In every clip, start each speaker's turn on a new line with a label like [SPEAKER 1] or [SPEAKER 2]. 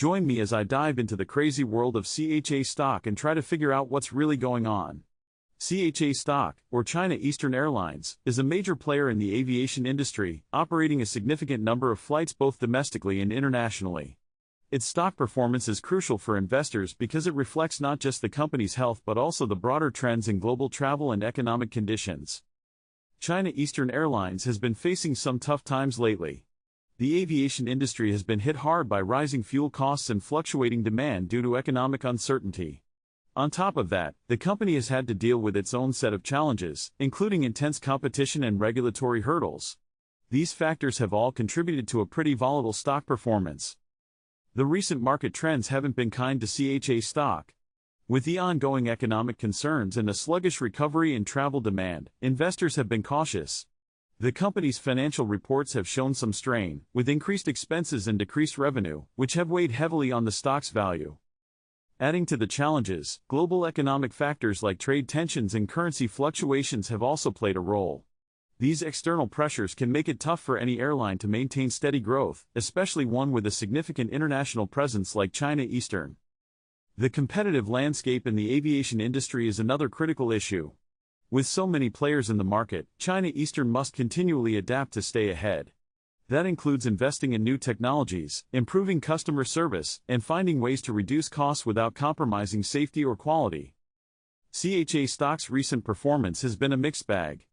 [SPEAKER 1] Join me as I dive into the crazy world of CHA stock and try to figure out what's really going on. CHA stock, or China Eastern Airlines, is a major player in the aviation industry, operating a significant number of flights both domestically and internationally. Its stock performance is crucial for investors because it reflects not just the company's health but also the broader trends in global travel and economic conditions. China Eastern Airlines has been facing some tough times lately. The aviation industry has been hit hard by rising fuel costs and fluctuating demand due to economic uncertainty. On top of that, the company has had to deal with its own set of challenges, including intense competition and regulatory hurdles. These factors have all contributed to a pretty volatile stock performance. The recent market trends haven't been kind to CHA stock. With the ongoing economic concerns and a sluggish recovery in travel demand, investors have been cautious. The company's financial reports have shown some strain, with increased expenses and decreased revenue, which have weighed heavily on the stock's value. Adding to the challenges, global economic factors like trade tensions and currency fluctuations have also played a role. These external pressures can make it tough for any airline to maintain steady growth, especially one with a significant international presence like China Eastern. The competitive landscape in the aviation industry is another critical issue. With so many players in the market, China Eastern must continually adapt to stay ahead. That includes investing in new technologies, improving customer service, and finding ways to reduce costs without compromising safety or quality. CHA stock's recent performance has been a mixed bag.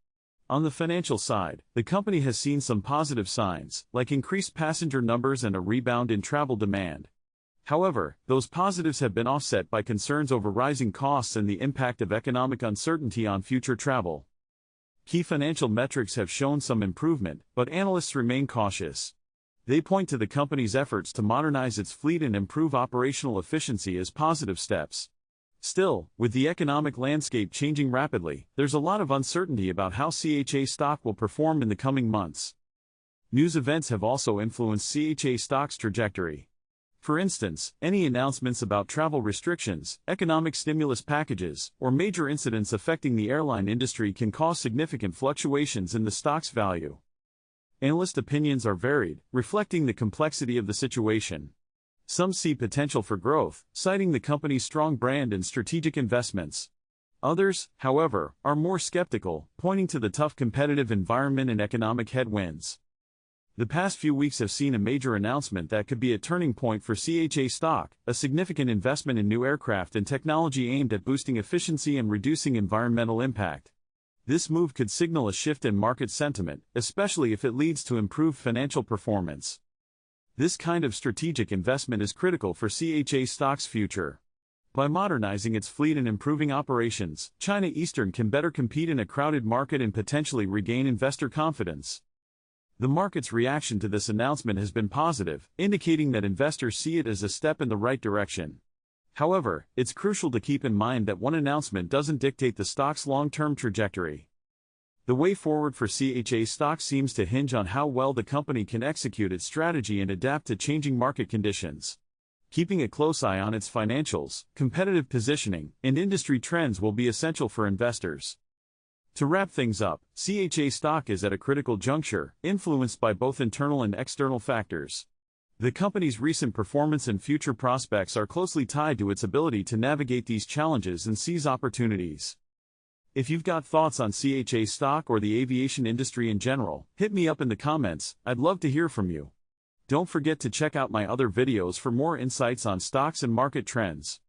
[SPEAKER 1] On the financial side, the company has seen some positive signs, like increased passenger numbers and a rebound in travel demand. However, those positives have been offset by concerns over rising costs and the impact of economic uncertainty on future travel. Key financial metrics have shown some improvement, but analysts remain cautious. They point to the company's efforts to modernize its fleet and improve operational efficiency as positive steps. Still, with the economic landscape changing rapidly, there's a lot of uncertainty about how CHA stock will perform in the coming months. News events have also influenced CHA stock's trajectory. For instance, any announcements about travel restrictions, economic stimulus packages, or major incidents affecting the airline industry can cause significant fluctuations in the stock's value. Analyst opinions are varied, reflecting the complexity of the situation. Some see potential for growth, citing the company's strong brand and strategic investments. Others, however, are more skeptical, pointing to the tough competitive environment and economic headwinds. The past few weeks have seen a major announcement that could be a turning point for CHA stock, a significant investment in new aircraft and technology aimed at boosting efficiency and reducing environmental impact. This move could signal a shift in market sentiment, especially if it leads to improved financial performance. This kind of strategic investment is critical for CHA stock's future. By modernizing its fleet and improving operations, China Eastern can better compete in a crowded market and potentially regain investor confidence. The market's reaction to this announcement has been positive, indicating that investors see it as a step in the right direction. However, it's crucial to keep in mind that one announcement doesn't dictate the stock's long-term trajectory. The way forward for CHA stock seems to hinge on how well the company can execute its strategy and adapt to changing market conditions. Keeping a close eye on its financials, competitive positioning, and industry trends will be essential for investors. To wrap things up, CHA stock is at a critical juncture, influenced by both internal and external factors. The company's recent performance and future prospects are closely tied to its ability to navigate these challenges and seize opportunities. If you've got thoughts on CHA stock or the aviation industry in general, hit me up in the comments. I'd love to hear from you. Don't forget to check out my other videos for more insights on stocks and market trends.